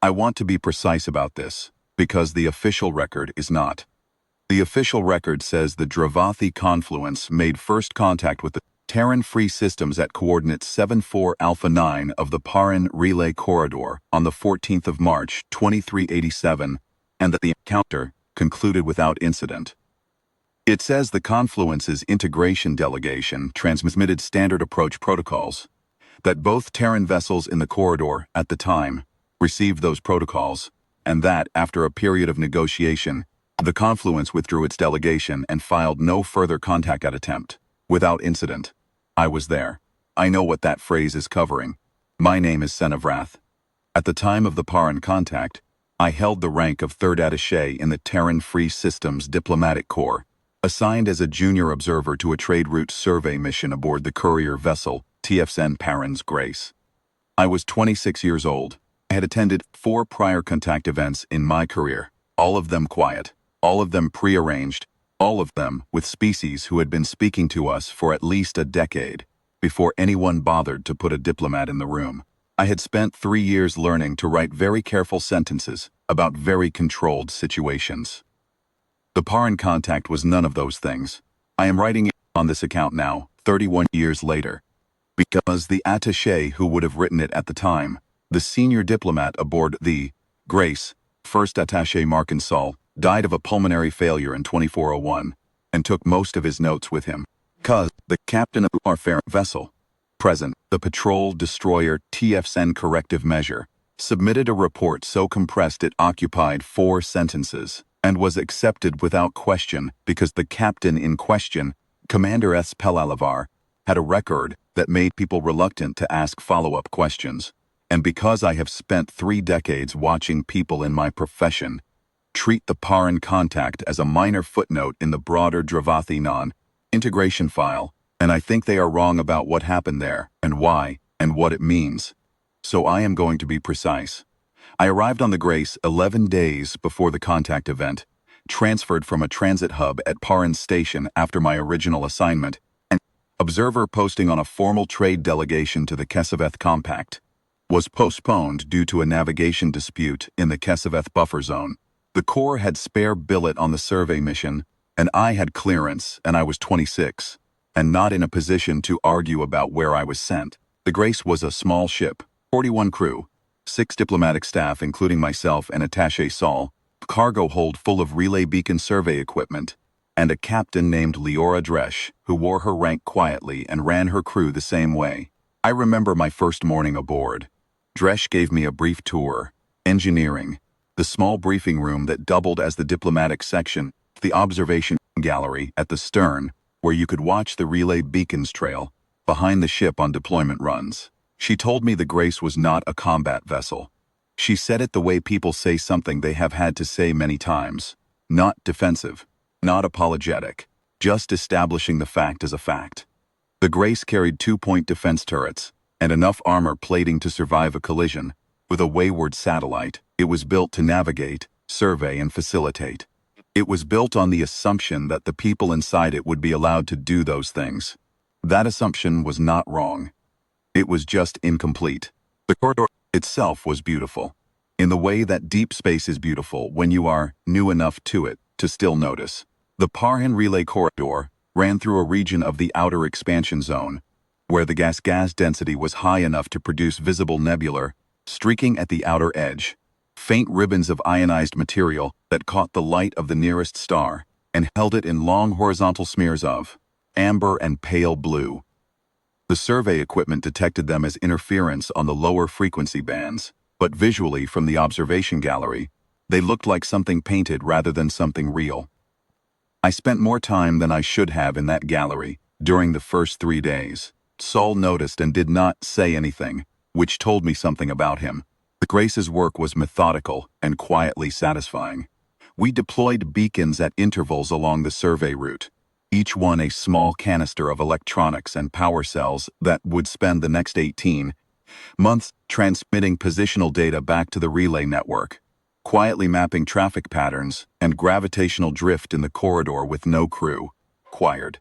I want to be precise about this, because the official record is not. The official record says the Drevathi Confluence made first contact with the Terran free systems at coordinates 74 Alpha 9 of the Parrhen Relay Corridor on the 14th of March, 2387, and that the encounter concluded without incident. It says the Confluence's integration delegation transmitted standard approach protocols, that both Terran vessels in the corridor at the time received those protocols, and that, after a period of negotiation, the Confluence withdrew its delegation and filed no further contact attempt, without incident. I was there. I know what that phrase is covering. My name is Sen of Wrath. At the time of the Parrhen contact, I held the rank of third attaché in the Terran Free Systems Diplomatic Corps, assigned as a junior observer to a trade route survey mission aboard the courier vessel TFSN Parrhen's Grace. I was 26 years old. I had attended 4 prior contact events in my career, all of them quiet, all of them prearranged, all of them with species who had been speaking to us for at least a decade, before anyone bothered to put a diplomat in the room. I had spent 3 years learning to write very careful sentences about very controlled situations. The Parrhen contact was none of those things. I am writing it on this account now, 31 years later, because the attaché who would have written it at the time, the senior diplomat aboard the Grace, first attaché Markinsall, died of a pulmonary failure in 2401, and took most of his notes with him. Cuz, the captain of our fair vessel, present, the patrol destroyer TFSN corrective measure, submitted a report so compressed it occupied 4 sentences, and was accepted without question because the captain in question, Commander S. Pelalavar, had a record that made people reluctant to ask follow-up questions, and because I have spent 3 decades watching people in my profession treat the Parrhen contact as a minor footnote in the broader Drevathi non-integration file, and I think they are wrong about what happened there, and why, and what it means. So I am going to be precise. I arrived on the Grace 11 days before the contact event, transferred from a transit hub at Parrhen Station after my original assignment, and observer posting on a formal trade delegation to the Kesaveth Compact was postponed due to a navigation dispute in the Kesaveth buffer zone. The Corps had spare billet on the survey mission, and I had clearance, and I was 26, and not in a position to argue about where I was sent. The Grace was a small ship, 41 crew, 6 diplomatic staff including myself and attaché Saul, cargo hold full of relay beacon survey equipment, and a captain named Leora Dresh, who wore her rank quietly and ran her crew the same way. I remember my first morning aboard. Dresh gave me a brief tour. Engineering, the small briefing room that doubled as the diplomatic section, the observation gallery at the stern, where you could watch the relay beacons trail behind the ship on deployment runs. She told me the Grace was not a combat vessel. She said it the way people say something they have had to say many times. Not defensive, not apologetic, just establishing the fact as a fact. The Grace carried 2-point defense turrets and enough armor plating to survive a collision. With a wayward satellite, it was built to navigate, survey, and facilitate. It was built on the assumption that the people inside it would be allowed to do those things. That assumption was not wrong. It was just incomplete. The corridor itself was beautiful, in the way that deep space is beautiful when you are new enough to it to still notice. The Parrhen Relay Corridor ran through a region of the outer expansion zone, where the gas density was high enough to produce visible nebular, streaking at the outer edge, faint ribbons of ionized material that caught the light of the nearest star and held it in long horizontal smears of amber and pale blue. The survey equipment detected them as interference on the lower frequency bands, but visually from the observation gallery, they looked like something painted rather than something real. I spent more time than I should have in that gallery during the first 3 days. Saul noticed and did not say anything, which told me something about him. The Grace's work was methodical and quietly satisfying. We deployed beacons at intervals along the survey route, each one a small canister of electronics and power cells that would spend the next 18 months transmitting positional data back to the relay network, quietly mapping traffic patterns and gravitational drift in the corridor with no crew. Quired.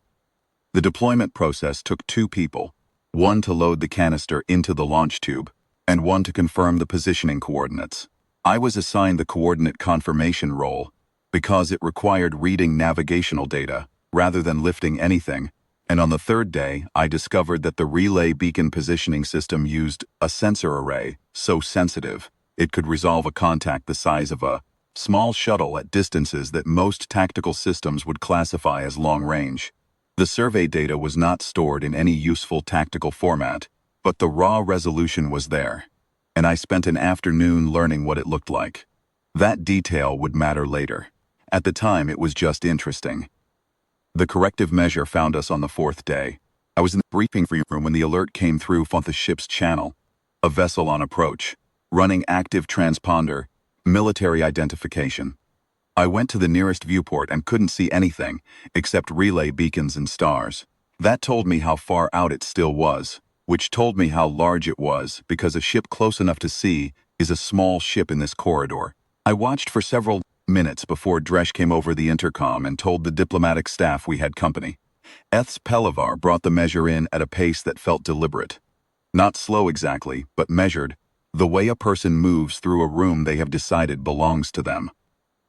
The deployment process took 2 people, one to load the canister into the launch tube, and one to confirm the positioning coordinates. I was assigned the coordinate confirmation role because it required reading navigational data rather than lifting anything, and on the third day, I discovered that the relay beacon positioning system used a sensor array so sensitive it could resolve a contact the size of a small shuttle at distances that most tactical systems would classify as long-range. The survey data was not stored in any useful tactical format, but the raw resolution was there, and I spent an afternoon learning what it looked like. That detail would matter later. At the time, it was just interesting. The corrective measure found us on the fourth day. I was in the briefing room when the alert came through from the ship's channel. A vessel on approach, running active transponder, military identification. I went to the nearest viewport and couldn't see anything except relay beacons and stars. That told me how far out it still was, which told me how large it was because a ship close enough to see is a small ship in this corridor. I watched for several minutes before Dresh came over the intercom and told the diplomatic staff we had company. Eth's Pelivar brought the measure in at a pace that felt deliberate. Not slow exactly, but measured, the way a person moves through a room they have decided belongs to them.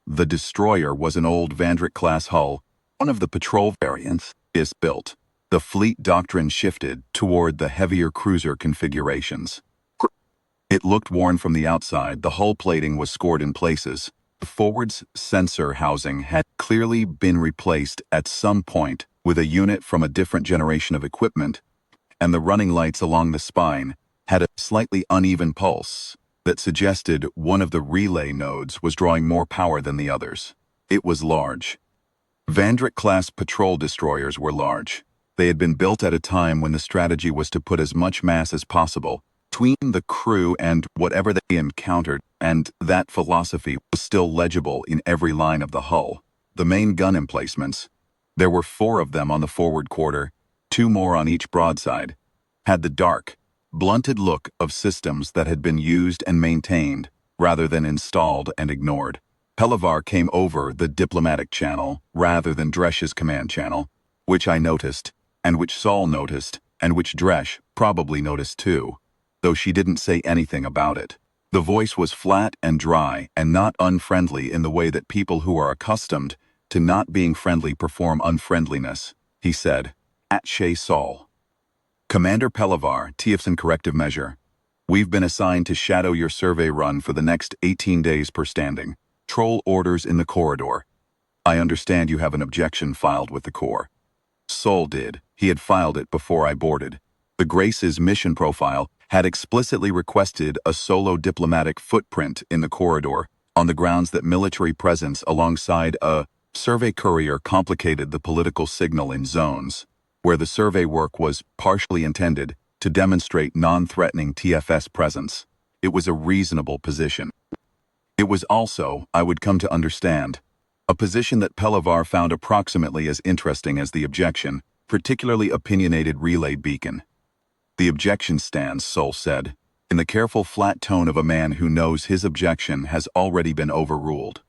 The destroyer was an old Vandrick-class hull, one of the patrol variants is built. The fleet doctrine shifted toward the heavier cruiser configurations. It looked worn from the outside. The hull plating was scored in places. The forward's sensor housing had clearly been replaced at some point with a unit from a different generation of equipment, and the running lights along the spine had a slightly uneven pulse that suggested one of the relay nodes was drawing more power than the others. It was large. Vandrick-class patrol destroyers were large. They had been built at a time when the strategy was to put as much mass as possible between the crew and whatever they encountered, and that philosophy was still legible in every line of the hull. The main gun emplacements, there were 4 of them on the forward quarter, 2 more on each broadside, had the dark, blunted look of systems that had been used and maintained rather than installed and ignored. Pelivar came over the diplomatic channel rather than Dresh's command channel, which I noticed, and which Saul noticed, and which Dresh probably noticed too, though she didn't say anything about it. The voice was flat and dry and not unfriendly in the way that people who are accustomed to not being friendly perform unfriendliness. He said, "Atshay Saul. Commander Pelivar, TFSN corrective measure. We've been assigned to shadow your survey run for the next 18 days per standing. Troll orders in the corridor. I understand you have an objection filed with the Corps." Saul did. He had filed it before I boarded. The Grace's mission profile had explicitly requested a solo diplomatic footprint in the corridor on the grounds that military presence alongside a survey courier complicated the political signal in zones, where the survey work was partially intended to demonstrate non-threatening TFS presence. It was a reasonable position. It was also, I would come to understand, a position that Pelivar found approximately as interesting as the objection, particularly opinionated relay beacon. "The objection stands," Sol said, in the careful flat tone of a man who knows his objection has already been overruled.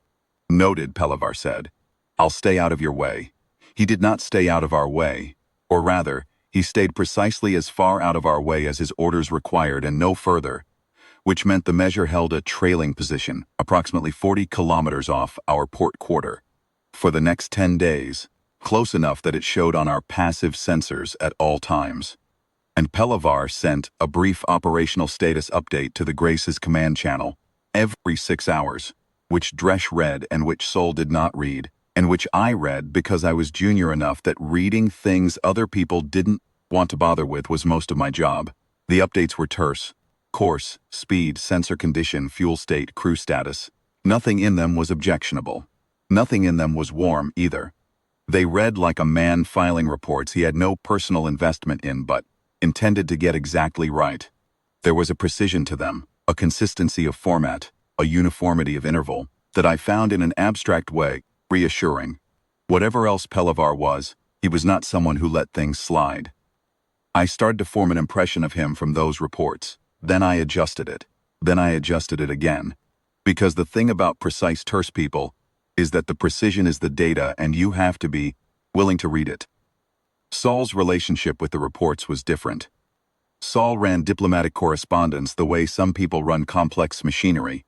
"Noted," Pelivar said. "I'll stay out of your way." He did not stay out of our way, or rather, he stayed precisely as far out of our way as his orders required and no further, which meant the measure held a trailing position, approximately 40 kilometers off our port quarter, for the next 10 days, close enough that it showed on our passive sensors at all times. And Pelivar sent a brief operational status update to the Grace's command channel every 6 hours, which Dresh read and which Sol did not read, and which I read because I was junior enough that reading things other people didn't want to bother with was most of my job. The updates were terse. Course, speed, sensor condition, fuel state, crew status. Nothing in them was objectionable. Nothing in them was warm either. They read like a man filing reports he had no personal investment in but intended to get exactly right. There was a precision to them, a consistency of format, a uniformity of interval, that I found in an abstract way reassuring. Whatever else Pelivar was, he was not someone who let things slide. I started to form an impression of him from those reports. Then I adjusted it. Then I adjusted it again. Because the thing about precise terse people is that the precision is the data and you have to be willing to read it. Saul's relationship with the reports was different. Saul ran diplomatic correspondence the way some people run complex machinery.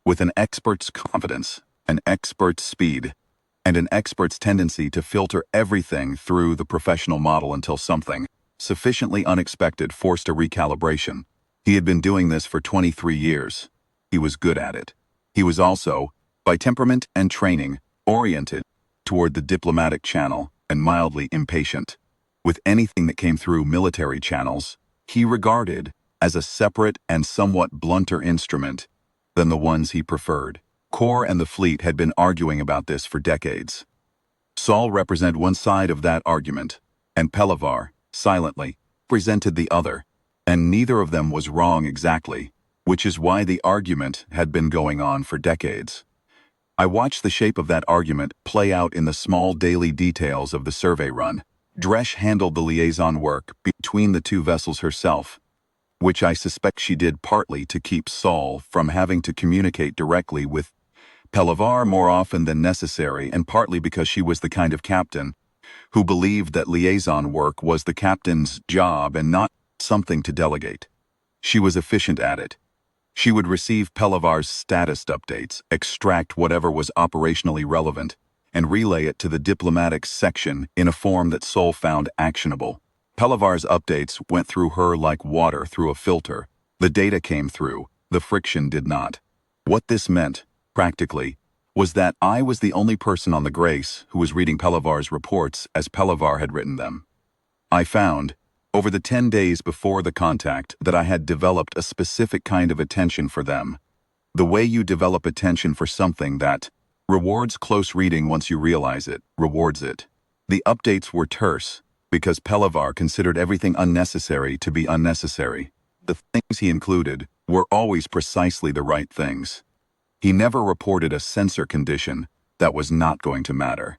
with an expert's confidence, an expert's speed, and an expert's tendency to filter everything through the professional model until something sufficiently unexpected forced a recalibration. He had been doing this for 23 years. He was good at it. He was also, by temperament and training, oriented toward the diplomatic channel and mildly impatient. With anything that came through military channels, he regarded as a separate and somewhat blunter instrument than the ones he preferred. Corps and the fleet had been arguing about this for decades. Saul represented one side of that argument, and Pelavar, silently, presented the other, and neither of them was wrong exactly, which is why the argument had been going on for decades. I watched the shape of that argument play out in the small daily details of the survey run. Dresh handled the liaison work between the two vessels herself, which I suspect she did partly to keep Saul from having to communicate directly with Pelavar more often than necessary, and partly because she was the kind of captain who believed that liaison work was the captain's job and not something to delegate. She was efficient at it. She would receive Pelavar's status updates, extract whatever was operationally relevant, and relay it to the diplomatic section in a form that Sol found actionable. Pelavar's updates went through her like water through a filter. The data came through, the friction did not. What this meant, practically, was that I was the only person on the Grace who was reading Pelavar's reports as Pelavar had written them. I found, over the 10 days before the contact, that I had developed a specific kind of attention for them. The way you develop attention for something that rewards close reading once you realize it, rewards it. The updates were terse, because Pelavar considered everything unnecessary to be unnecessary. The things he included were always precisely the right things. He never reported a sensor condition that was not going to matter.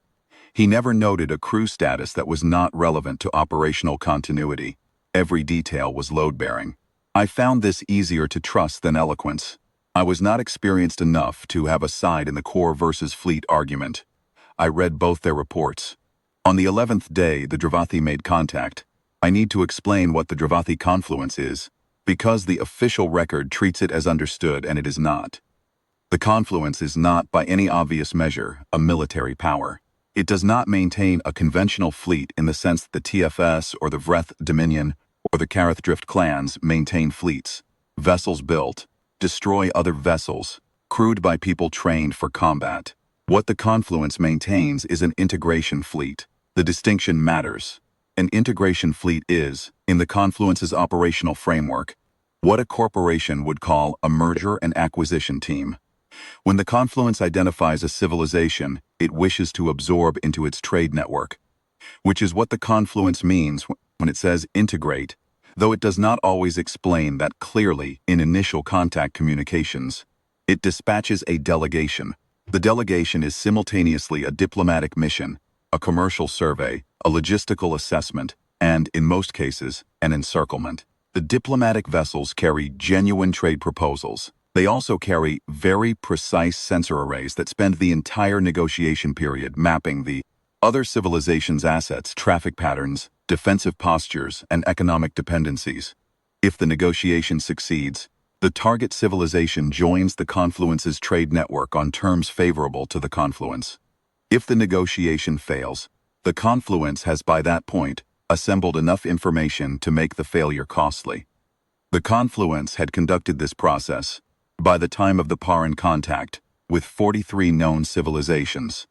He never noted a crew status that was not relevant to operational continuity. Every detail was load-bearing. I found this easier to trust than eloquence. I was not experienced enough to have a side in the Corps versus Fleet argument. I read both their reports. On the 11th day, the Drevathi made contact. I need to explain what the Drevathi Confluence is, because the official record treats it as understood and it is not. The Confluence is not, by any obvious measure, a military power. It does not maintain a conventional fleet in the sense that the TFS or the Vreth Dominion or the Karath Drift clans maintain fleets. Vessels built, destroy other vessels, crewed by people trained for combat. What the Confluence maintains is an integration fleet. The distinction matters. An integration fleet is, in the Confluence's operational framework, what a corporation would call a merger and acquisition team. When the Confluence identifies a civilization, it wishes to absorb into its trade network, which is what the Confluence means when it says integrate, though it does not always explain that clearly in initial contact communications. It dispatches a delegation. The delegation is simultaneously a diplomatic mission, a commercial survey, a logistical assessment, and, in most cases, an encirclement. The diplomatic vessels carry genuine trade proposals. They also carry very precise sensor arrays that spend the entire negotiation period mapping the other civilization's assets, traffic patterns, defensive postures, and economic dependencies. If the negotiation succeeds, the target civilization joins the Confluence's trade network on terms favorable to the Confluence. If the negotiation fails, the Confluence has by that point assembled enough information to make the failure costly. The Confluence had conducted this process by the time of the Parrhen contact, with 43 known civilizations.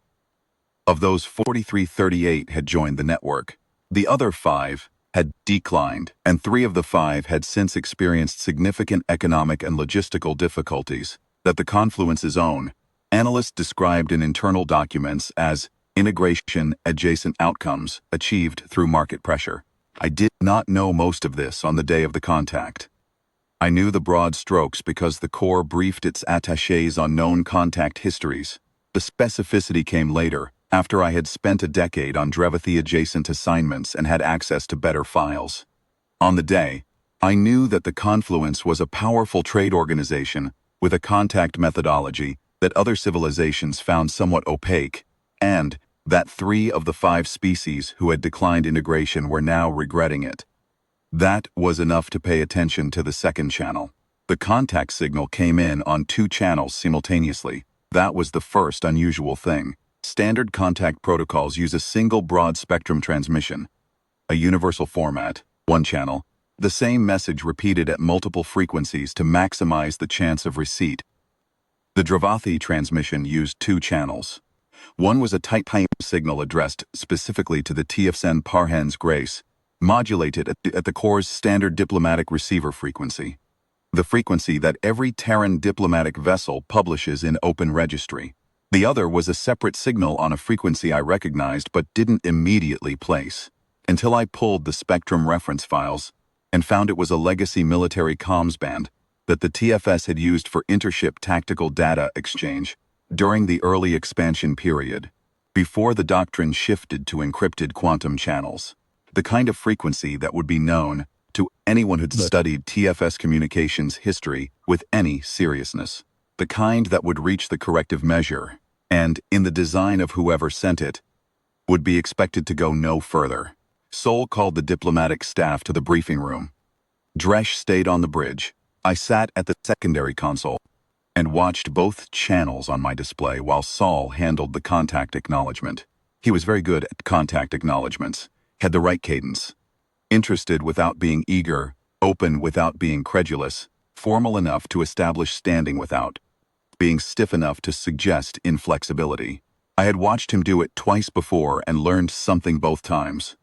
Of those 43, 38 had joined the network. The other 5 had declined, and 3 of the 5 had since experienced significant economic and logistical difficulties that the Confluence's own analysts described in internal documents as integration-adjacent outcomes achieved through market pressure. I did not know most of this on the day of the contact. I knew the broad strokes because the Corps briefed its attachés on known contact histories. The specificity came later, after I had spent a decade on Drevathi-adjacent assignments and had access to better files. On the day, I knew that the Confluence was a powerful trade organization with a contact methodology that other civilizations found somewhat opaque, and that 3 of the 5 species who had declined integration were now regretting it. That was enough to pay attention to the second channel. The contact signal came in on 2 channels simultaneously. That was the first unusual thing. Standard contact protocols use a single broad spectrum transmission, a universal format, 1 channel, the same message repeated at multiple frequencies to maximize the chance of receipt. The Drevathi transmission used 2 channels. One was a tight time signal addressed specifically to the TFSN Parrhen's Grace, modulated at the Core's standard diplomatic receiver frequency, the frequency that every Terran diplomatic vessel publishes in open registry. The other was a separate signal on a frequency I recognized but didn't immediately place, until I pulled the spectrum reference files and found it was a legacy military comms band that the TFS had used for intership tactical data exchange during the early expansion period, before the doctrine shifted to encrypted quantum channels, the kind of frequency that would be known to anyone who'd studied TFS communications history with any seriousness, the kind that would reach the corrective measure, and, in the design of whoever sent it, would be expected to go no further. Sol called the diplomatic staff to the briefing room. Dresh stayed on the bridge. I sat at the secondary console and watched both channels on my display while Sol handled the contact acknowledgement. He was very good at contact acknowledgements, had the right cadence. Interested without being eager, open without being credulous, formal enough to establish standing without being stiff enough to suggest inflexibility. I had watched him do it twice before and learned something both times.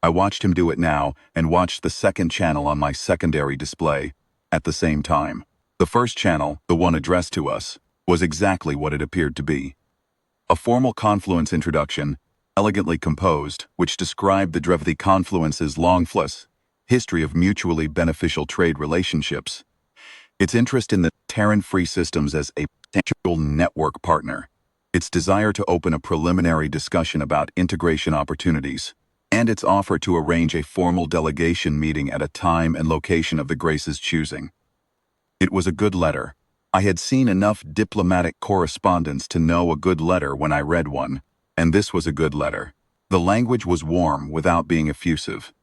I watched him do it now and watched the second channel on my secondary display at the same time. The first channel, the one addressed to us, was exactly what it appeared to be. A formal confluence introduction, elegantly composed, which described the Drevathi Confluence's long-plus history of mutually beneficial trade relationships, its interest in the Terran free systems as a potential network partner, its desire to open a preliminary discussion about integration opportunities, and its offer to arrange a formal delegation meeting at a time and location of the Grace's choosing. It was a good letter. I had seen enough diplomatic correspondence to know a good letter when I read one, and this was a good letter. The language was warm without being effusive.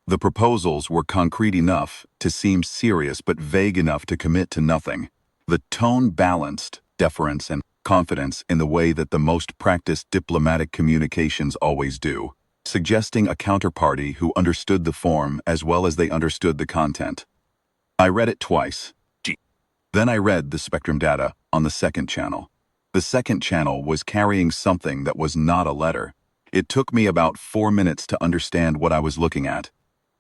The proposals were concrete enough to seem serious but vague enough to commit to nothing. The tone balanced deference and confidence in the way that the most practiced diplomatic communications always do, suggesting a counterparty who understood the form as well as they understood the content. I read it twice. Then I read the spectrum data on the second channel. The second channel was carrying something that was not a letter. It took me about 4 minutes to understand what I was looking at,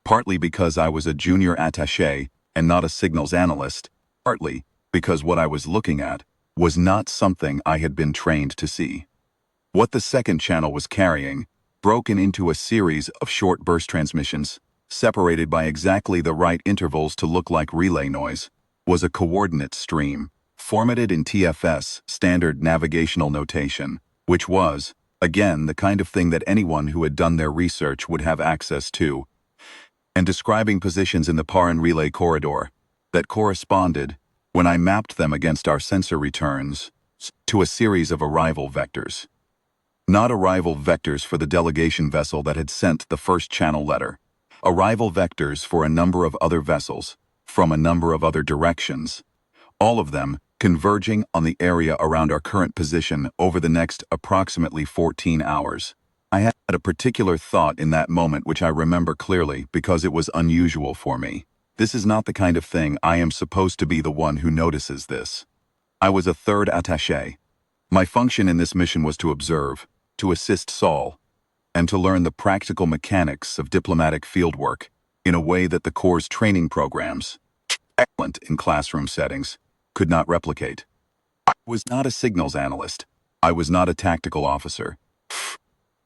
partly because I was a junior attaché and not a signals analyst, partly because what I was looking at was not something I had been trained to see. What the second channel was carrying, broken into a series of short burst transmissions, separated by exactly the right intervals to look like relay noise, was a coordinate stream, formatted in TFS standard navigational notation, which was, again, the kind of thing that anyone who had done their research would have access to, and describing positions in the Parrhen Relay Corridor that corresponded, when I mapped them against our sensor returns, to a series of arrival vectors. Not arrival vectors for the delegation vessel that had sent the first channel letter. Arrival vectors for a number of other vessels, from a number of other directions, all of them converging on the area around our current position over the next approximately 14 hours. I had a particular thought in that moment which I remember clearly because it was unusual for me. This is not the kind of thing I am supposed to be the one who notices this. I was a third attaché. My function in this mission was to observe, to assist Sol, and to learn the practical mechanics of diplomatic fieldwork in a way that the Corps' training programs, excellent in classroom settings, could not replicate. I was not a signals analyst. I was not a tactical officer.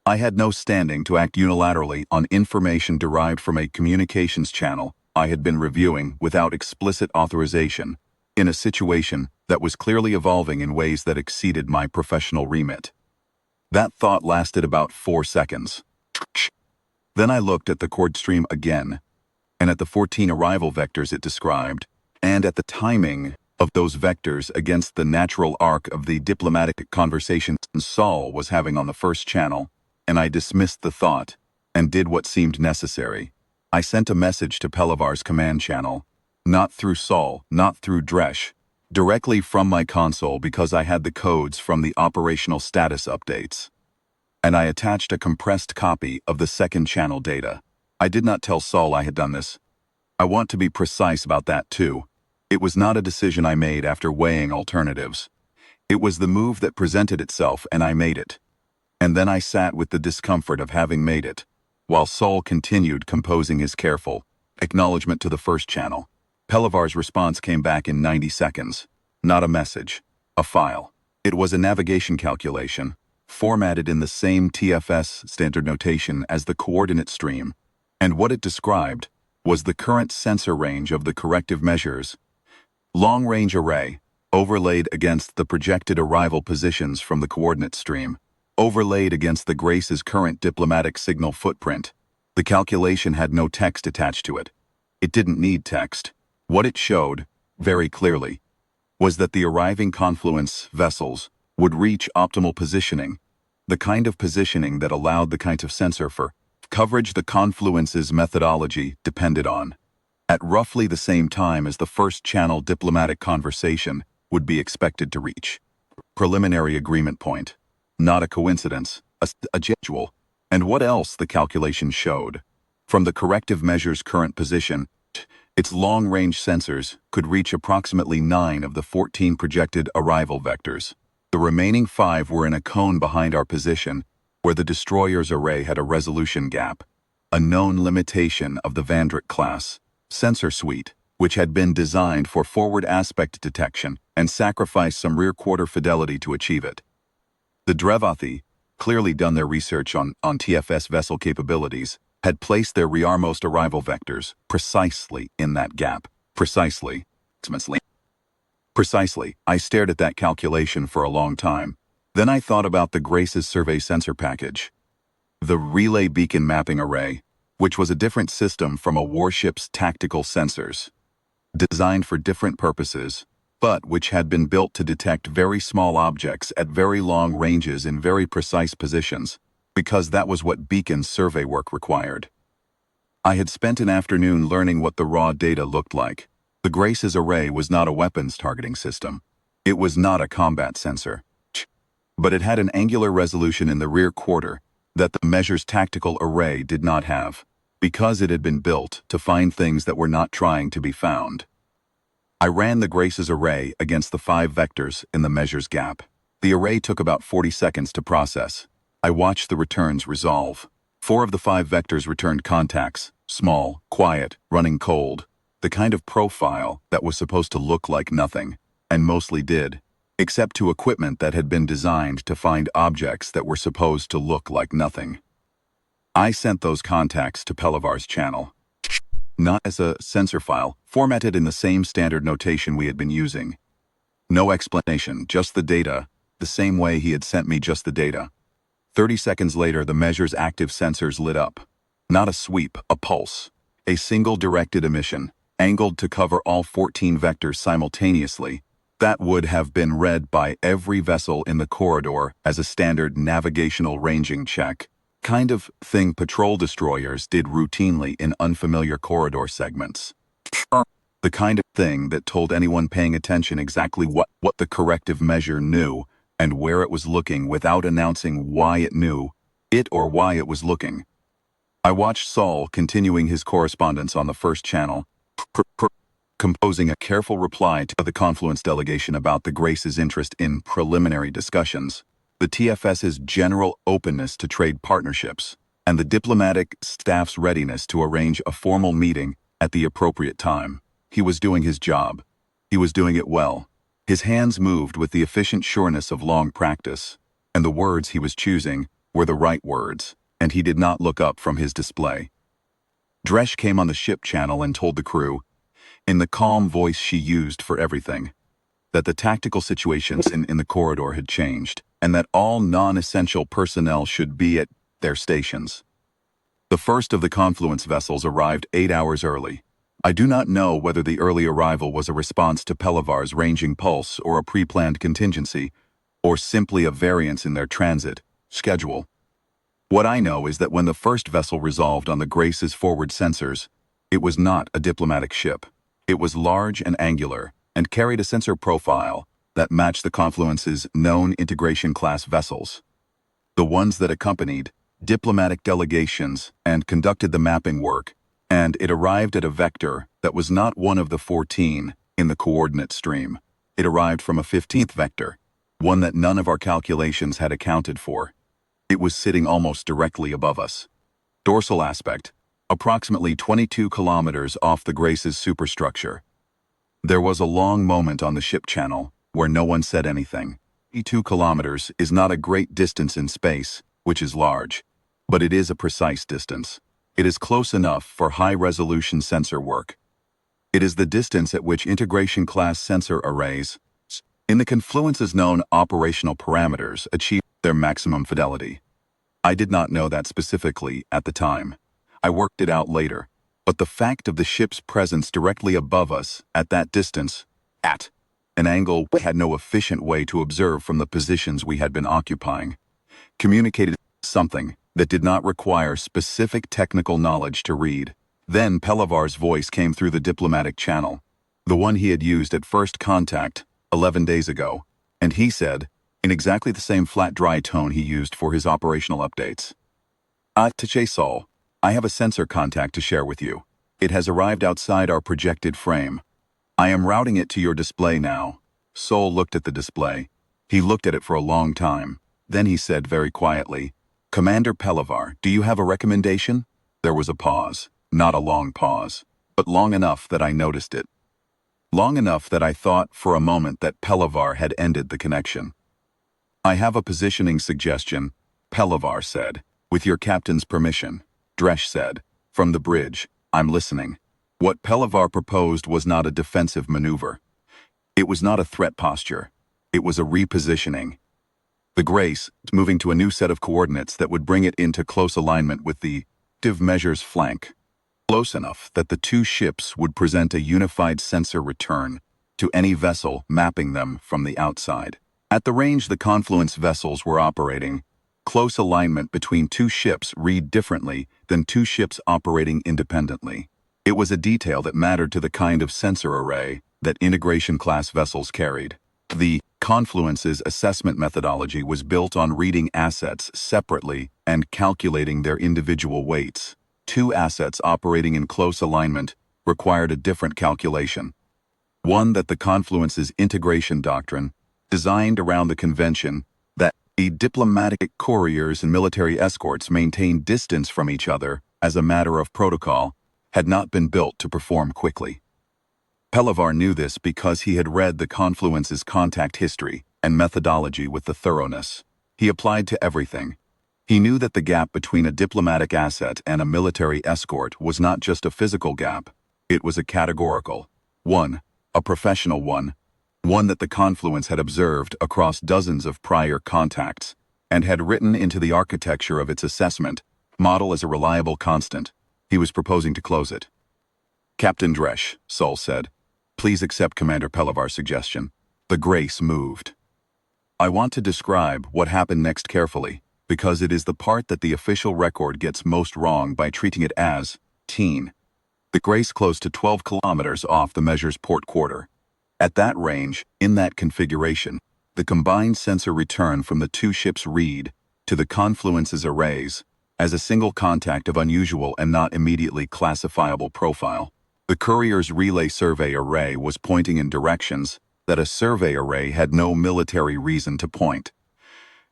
I had no standing to act unilaterally on information derived from a communications channel I had been reviewing without explicit authorization in a situation that was clearly evolving in ways that exceeded my professional remit. That thought lasted about 4 seconds. Then I looked at the chord stream again, and at the 14 arrival vectors it described, and at the timing of those vectors against the natural arc of the diplomatic conversations Sol was having on the first channel, and I dismissed the thought and did what seemed necessary. I sent a message to Pelavar's command channel, Not through Sol, not through Dresh. Directly from my console because I had the codes from the operational status updates. And I attached a compressed copy of the second channel data. I did not tell Sol I had done this. I want to be precise about that too. It was not a decision I made after weighing alternatives. It was the move that presented itself and I made it. And then I sat with the discomfort of having made it, while Sol continued composing his careful acknowledgement to the first channel. Pelivar's response came back in 90 seconds. Not a message, a file. It was a navigation calculation, formatted in the same TFS standard notation as the coordinate stream, and what it described was the current sensor range of the corrective measures. Long-range array, overlaid against the projected arrival positions from the coordinate stream, overlaid against the Grace's current diplomatic signal footprint. The calculation had no text attached to it. It didn't need text. What it showed, very clearly, was that the arriving Confluence vessels would reach optimal positioning, the kind of positioning that allowed the kind of sensor for coverage the Confluence's methodology depended on, at roughly the same time as the first channel diplomatic conversation would be expected to reach. Preliminary agreement point. Not a coincidence, a schedule. And what else the calculation showed? From the corrective measure's current position, its long-range sensors could reach approximately 9 of the 14 projected arrival vectors. The remaining 5 were in a cone behind our position, where the destroyer's array had a resolution gap, a known limitation of the Vandrick class sensor suite, which had been designed for forward aspect detection and sacrificed some rear-quarter fidelity to achieve it. The Drevathi, clearly done their research on TFS vessel capabilities, had placed their rearmost arrival vectors precisely in that gap. Precisely. I stared at that calculation for a long time. Then I thought about the Grace's survey sensor package. The relay beacon mapping array, which was a different system from a warship's tactical sensors, designed for different purposes, but which had been built to detect very small objects at very long ranges in very precise positions, because that was what beacon survey work required. I had spent an afternoon learning what the raw data looked like. The Grace's array was not a weapons targeting system. It was not a combat sensor. But it had an angular resolution in the rear quarter that the measure's tactical array did not have, because it had been built to find things that were not trying to be found. I ran the Grace's array against the 5 vectors in the measure's gap. The array took about 40 seconds to process. I watched the returns resolve. 4 of the 5 vectors returned contacts, small, quiet, running cold, the kind of profile that was supposed to look like nothing, and mostly did, except to equipment that had been designed to find objects that were supposed to look like nothing. I sent those contacts to Pelivar's channel. Not as a sensor file, formatted in the same standard notation we had been using. No explanation, just the data, the same way he had sent me just the data. 30 seconds later, the measure's active sensors lit up. Not a sweep, a pulse. A single directed emission, angled to cover all 14 vectors simultaneously. That would have been read by every vessel in the corridor as a standard navigational ranging check. Kind of thing patrol destroyers did routinely in unfamiliar corridor segments. The kind of thing that told anyone paying attention exactly what the corrective measure knew and where it was looking without announcing why it knew it or why it was looking. I watched Sol continuing his correspondence on the first channel, composing a careful reply to the Confluence delegation about the Grace's interest in preliminary discussions, the TFS's general openness to trade partnerships, and the diplomatic staff's readiness to arrange a formal meeting at the appropriate time. He was doing his job. He was doing it well. His hands moved with the efficient sureness of long practice, and the words he was choosing were the right words, and he did not look up from his display. Dresh came on the ship channel and told the crew, in the calm voice she used for everything, that the tactical situations in the corridor had changed, and that all non-essential personnel should be at their stations. The first of the Confluence vessels arrived 8 hours early. I do not know whether the early arrival was a response to Pelivar's ranging pulse or a pre-planned contingency, or simply a variance in their transit schedule. What I know is that when the first vessel resolved on the Grace's forward sensors, it was not a diplomatic ship. It was large and angular, and carried a sensor profile that matched the Confluence's known integration-class vessels, the ones that accompanied diplomatic delegations and conducted the mapping work, and it arrived at a vector that was not one of the 14 in the coordinate stream. It arrived from a 15th vector, one that none of our calculations had accounted for. It was sitting almost directly above us. Dorsal aspect, approximately 22 kilometers off the Grace's superstructure. There was a long moment on the ship channel where no one said anything. 22 kilometers is not a great distance in space, which is large, but it is a precise distance. It is close enough for high-resolution sensor work. It is the distance at which integration-class sensor arrays in the Confluence's known operational parameters achieve their maximum fidelity. I did not know that specifically at the time. I worked it out later, but the fact of the ship's presence directly above us at that distance, at an angle we had no efficient way to observe from the positions we had been occupying, communicated something that did not require specific technical knowledge to read. Then Pelavar's voice came through the diplomatic channel, the one he had used at first contact 11 days ago, and he said, in exactly the same flat, dry tone he used for his operational updates, Tache Sol, I have a sensor contact to share with you. It has arrived outside our projected frame. I am routing it to your display now. Sol looked at the display. He looked at it for a long time. Then he said very quietly, Commander Pelavar, do you have a recommendation? There was a pause, not a long pause, but long enough that I noticed it. Long enough that I thought for a moment that Pelavar had ended the connection. I have a positioning suggestion, Pelavar said. With your captain's permission, Dresh said. From the bridge, I'm listening. What Pelavar proposed was not a defensive maneuver. It was not a threat posture. It was a repositioning. The Grace, moving to a new set of coordinates that would bring it into close alignment with the active measure's flank. Close enough that the two ships would present a unified sensor return to any vessel mapping them from the outside. At the range the Confluence vessels were operating, close alignment between two ships read differently than two ships operating independently. It was a detail that mattered to the kind of sensor array that integration-class vessels carried. The Confluence's assessment methodology was built on reading assets separately and calculating their individual weights. Two assets operating in close alignment required a different calculation. One that the Confluence's integration doctrine, designed around the convention that the diplomatic couriers and military escorts maintain distance from each other as a matter of protocol, had not been built to perform quickly. Pelavar knew this because he had read the Confluence's contact history and methodology with the thoroughness he applied to everything. He knew that the gap between a diplomatic asset and a military escort was not just a physical gap, it was a categorical one, a professional one that the Confluence had observed across dozens of prior contacts and had written into the architecture of its assessment model as a reliable constant. He was proposing to close it. Captain Dresh, Sol said, please accept Commander Pelavar's suggestion. The Grace moved. I want to describe what happened next carefully, because it is the part that the official record gets most wrong by treating it as teen. The Grace close to 12 kilometers off the measure's port quarter. At that range, in that configuration, the combined sensor return from the two ships read to the Confluence's arrays as a single contact of unusual and not immediately classifiable profile. The courier's relay survey array was pointing in directions that a survey array had no military reason to point.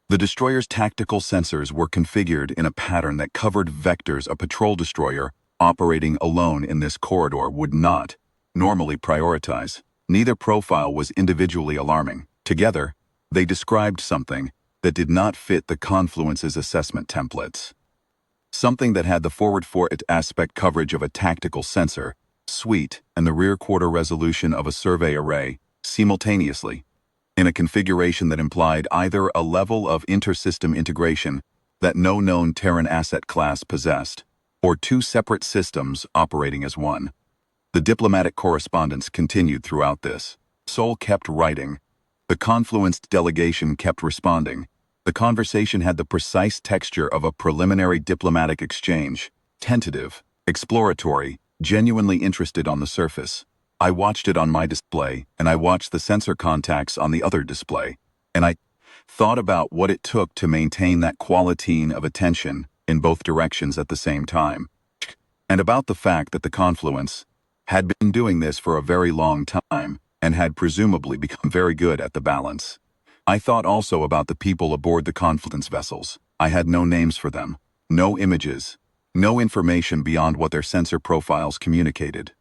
The destroyer's tactical sensors were configured in a pattern that covered vectors a patrol destroyer operating alone in this corridor would not normally prioritize. Neither profile was individually alarming. Together, they described something that did not fit the Confluence's assessment templates. Something that had the forward fort aspect coverage of a tactical sensor, suite, and the rear quarter resolution of a survey array simultaneously, in a configuration that implied either a level of inter-system integration that no known Terran asset class possessed, or two separate systems operating as one. The diplomatic correspondence continued throughout this. Sol kept writing. The Confluence delegation kept responding. The conversation had the precise texture of a preliminary diplomatic exchange, tentative, exploratory, genuinely interested on the surface. I watched it on my display, and I watched the sensor contacts on the other display, and I thought about what it took to maintain that quality of attention in both directions at the same time, and about the fact that the Confluence had been doing this for a very long time and had presumably become very good at the balance. I thought also about the people aboard the Confluence vessels. I had no names for them, no images, no information beyond what their sensor profiles communicated.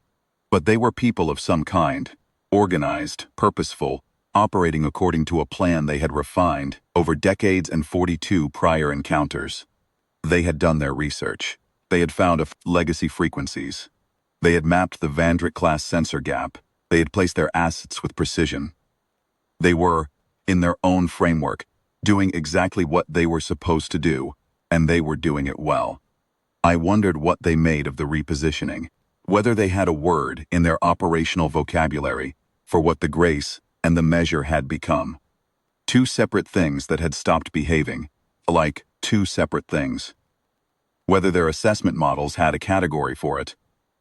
But they were people of some kind, organized, purposeful, operating according to a plan they had refined over decades and 42 prior encounters. They had done their research. They had found legacy frequencies. They had mapped the Vandrick-class sensor gap. They had placed their assets with precision. They were, in their own framework, doing exactly what they were supposed to do, and they were doing it well. I wondered what they made of the repositioning, whether they had a word in their operational vocabulary for what the grace and the measure had become. Two separate things that had stopped behaving, like two separate things. Whether their assessment models had a category for it,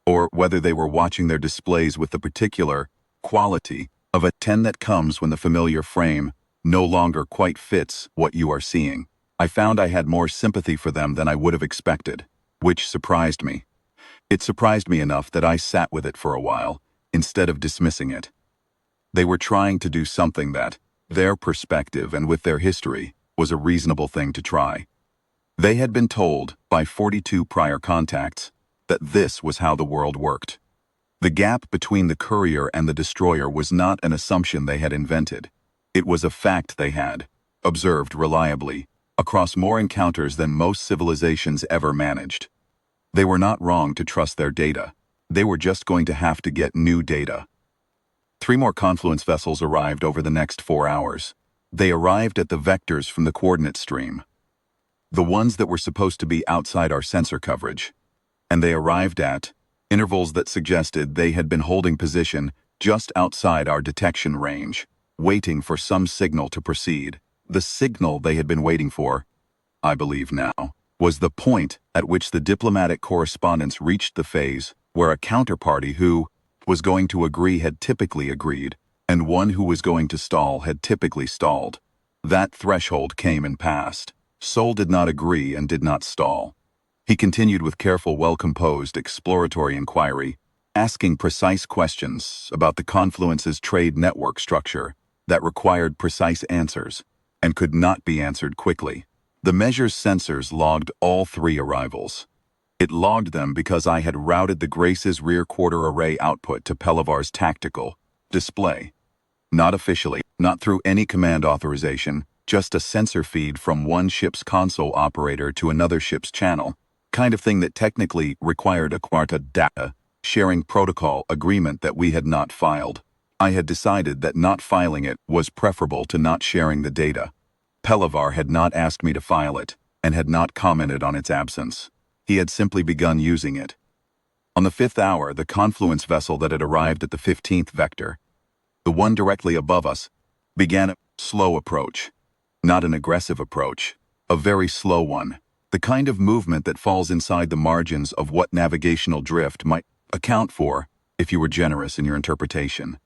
or whether they were watching their displays with the particular quality of a 10 that comes when the familiar frame no longer quite fits what you are seeing. I found I had more sympathy for them than I would have expected, which surprised me. It surprised me enough that I sat with it for a while, instead of dismissing it. They were trying to do something that, their perspective and with their history, was a reasonable thing to try. They had been told, by 42 prior contacts, that this was how the world worked. The gap between the courier and the destroyer was not an assumption they had invented. It was a fact they had observed reliably, across more encounters than most civilizations ever managed. They were not wrong to trust their data. They were just going to have to get new data. 3 more Confluence vessels arrived over the next 4 hours. They arrived at the vectors from the coordinate stream, the ones that were supposed to be outside our sensor coverage, and they arrived at intervals that suggested they had been holding position just outside our detection range, waiting for some signal to proceed. The signal they had been waiting for, I believe now, was the point at which the diplomatic correspondence reached the phase where a counterparty who was going to agree had typically agreed, and one who was going to stall had typically stalled. That threshold came and passed. Sol did not agree and did not stall. He continued with careful, well-composed, exploratory inquiry, asking precise questions about the Confluence's trade network structure that required precise answers and could not be answered quickly. The measure's sensors logged all 3 arrivals. It logged them because I had routed the Grace's rear quarter array output to Pelavar's tactical display. Not officially, not through any command authorization, just a sensor feed from one ship's console operator to another ship's channel, kind of thing that technically required a Quarta data sharing protocol agreement that we had not filed. I had decided that not filing it was preferable to not sharing the data. Pelavar had not asked me to file it, and had not commented on its absence. He had simply begun using it. On the 5th hour, the Confluence vessel that had arrived at the 15th vector, the one directly above us, began a slow approach. Not an aggressive approach, a very slow one. The kind of movement that falls inside the margins of what navigational drift might account for, if you were generous in your interpretation.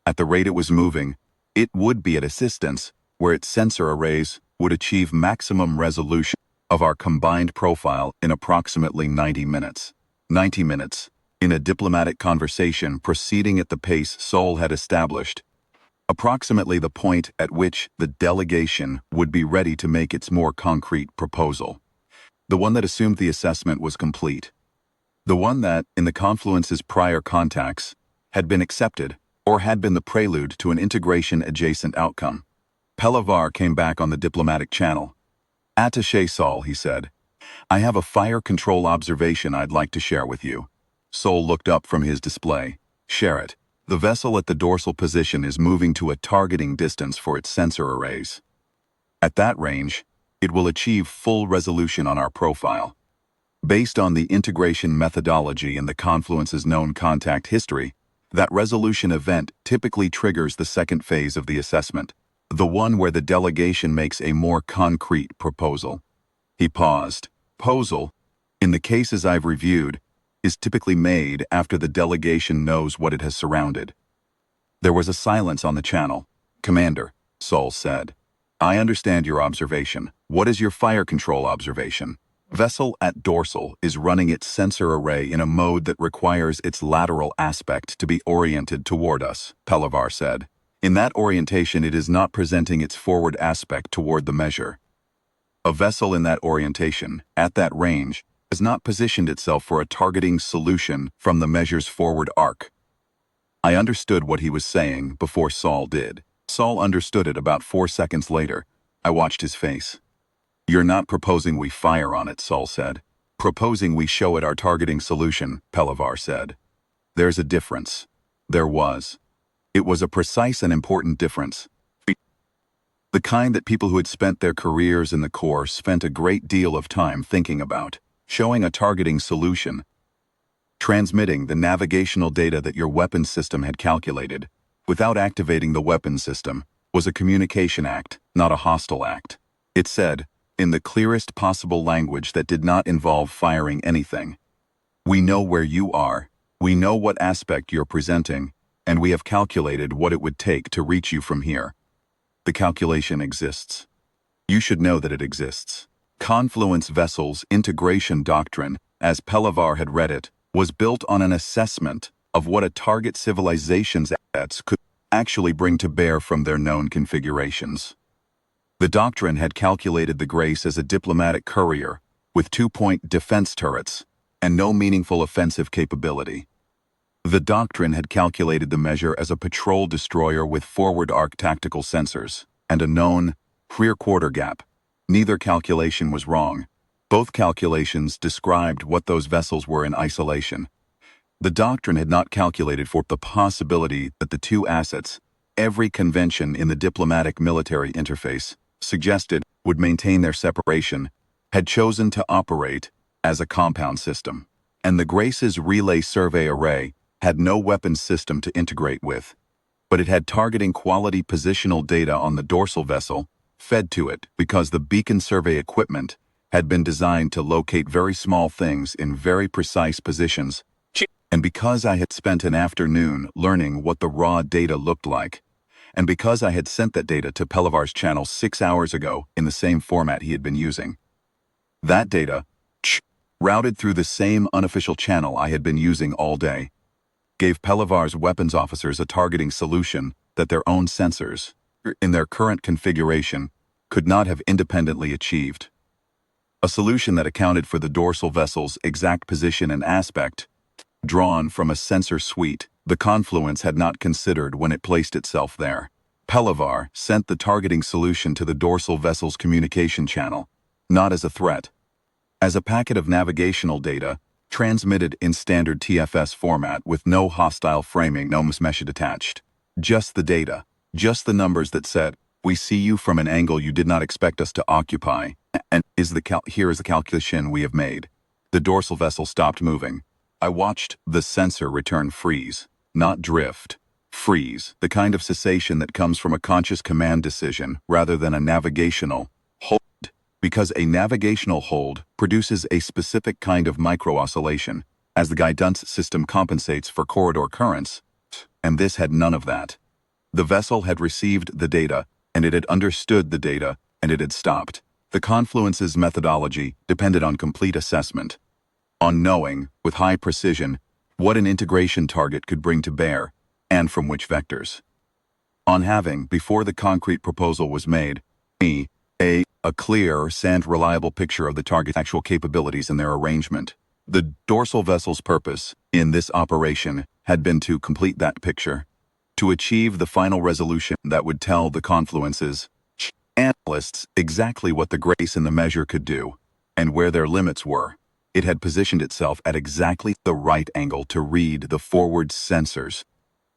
At the rate it was moving, it would be at a distance where its sensor arrays would achieve maximum resolution of our combined profile in approximately 90 minutes. 90 minutes, in a diplomatic conversation proceeding at the pace Sol had established, approximately the point at which the delegation would be ready to make its more concrete proposal. The one that assumed the assessment was complete. The one that, in the Confluence's prior contacts, had been accepted or had been the prelude to an integration-adjacent outcome. Pelavar came back on the diplomatic channel. "Attaché Sol," he said, "I have a fire control observation I'd like to share with you." Sol looked up from his display. "Share it. The vessel at the dorsal position is moving to a targeting distance for its sensor arrays. At that range, it will achieve full resolution on our profile. Based on the integration methodology in the Confluence's known contact history, that resolution event typically triggers the second phase of the assessment, the one where the delegation makes a more concrete proposal." He paused. "Proposal? In the cases I've reviewed, is typically made after the delegation knows what it has surrounded. There was a silence on the channel. "Commander," Saul said, "I understand your observation. What is your fire control observation?" "Vessel at dorsal is running its sensor array in a mode that requires its lateral aspect to be oriented toward us," Pelavar said. "In that orientation, it is not presenting its forward aspect toward the measure. A vessel in that orientation, at that range, has not positioned itself for a targeting solution from the measure's forward arc." I understood what he was saying before Saul did. Saul understood it about 4 seconds later. I watched his face. "You're not proposing we fire on it," Saul said. "Proposing we show it our targeting solution," Pelavar said. "There's a difference." There was. It was a precise and important difference. The kind that people who had spent their careers in the Corps spent a great deal of time thinking about. Showing a targeting solution. Transmitting the navigational data that your weapons system had calculated, without activating the weapons system, was a communication act, not a hostile act. It said, in the clearest possible language that did not involve firing anything, "We know where you are, we know what aspect you're presenting, and we have calculated what it would take to reach you from here. The calculation exists. You should know that it exists." Confluence Vessel's integration doctrine, as Pelavar had read it, was built on an assessment of what a target civilization's assets could actually bring to bear from their known configurations. The doctrine had calculated the Grace as a diplomatic courier, with 2-point defense turrets, and no meaningful offensive capability. The doctrine had calculated the measure as a patrol destroyer with forward arc tactical sensors, and a known rear quarter gap. Neither calculation was wrong. Both calculations described what those vessels were in isolation. The doctrine had not calculated for the possibility that the two assets, every convention in the diplomatic-military interface, suggested would maintain their separation, had chosen to operate as a compound system. And the Grace's relay survey array had no weapons system to integrate with, but it had targeting quality positional data on the dorsal vessel fed to it because the beacon survey equipment had been designed to locate very small things in very precise positions, and because I had spent an afternoon learning what the raw data looked like, and because I had sent that data to Pelavar's channel 6 hours ago in the same format he had been using. That data, routed through the same unofficial channel I had been using all day, gave Pelavar's weapons officers a targeting solution that their own sensors, in their current configuration, could not have independently achieved. A solution that accounted for the dorsal vessel's exact position and aspect, drawn from a sensor suite the Confluence had not considered when it placed itself there. Pelavar sent the targeting solution to the dorsal vessel's communication channel, not as a threat. As a packet of navigational data, transmitted in standard TFS format with no hostile framing, no mismesh attached. Just the data, just the numbers that said, "We see you from an angle you did not expect us to occupy, and here is the calculation we have made." The dorsal vessel stopped moving. I watched the sensor return freeze, not drift. Freeze, the kind of cessation that comes from a conscious command decision rather than a navigational hold, because a navigational hold produces a specific kind of micro-oscillation, as the guidance system compensates for corridor currents, and this had none of that. The vessel had received the data, and it had understood the data, and it had stopped. The Confluence's methodology depended on complete assessment, on knowing, with high precision, what an integration target could bring to bear, and from which vectors. On having, before the concrete proposal was made, a clear and reliable picture of the target's actual capabilities and their arrangement. The dorsal vessel's purpose, in this operation, had been to complete that picture, to achieve the final resolution that would tell the Confluence's analysts exactly what the Grace and the measure could do, and where their limits were. It had positioned itself at exactly the right angle to read the forward sensors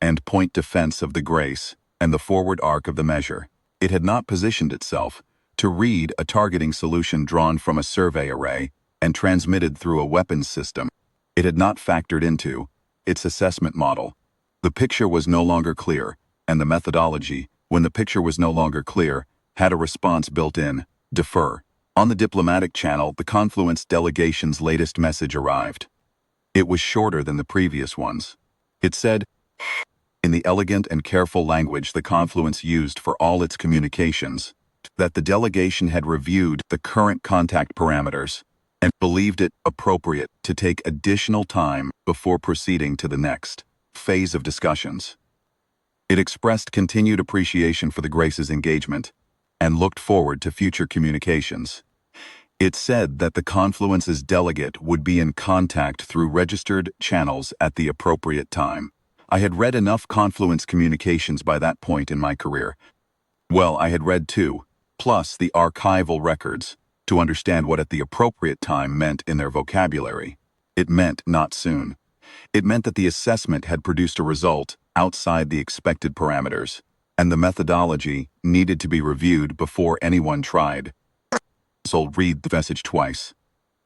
and point defense of the Grace and the forward arc of the measure. It had not positioned itself to read a targeting solution drawn from a survey array and transmitted through a weapons system. It had not factored into its assessment model. The picture was no longer clear, and the methodology, when the picture was no longer clear, had a response built in: defer. On the diplomatic channel, the Confluence delegation's latest message arrived. It was shorter than the previous ones. It said, in the elegant and careful language the Confluence used for all its communications, that the delegation had reviewed the current contact parameters and believed it appropriate to take additional time before proceeding to the next phase of discussions. It expressed continued appreciation for the Grace's engagement and looked forward to future communications. It said that the Confluence's delegate would be in contact through registered channels at the appropriate time. I had read enough Confluence communications by that point in my career. Well, I had read two, plus the archival records, to understand what at the appropriate time meant in their vocabulary. It meant not soon. It meant that the assessment had produced a result outside the expected parameters, and the methodology needed to be reviewed before anyone tried. So read the message twice.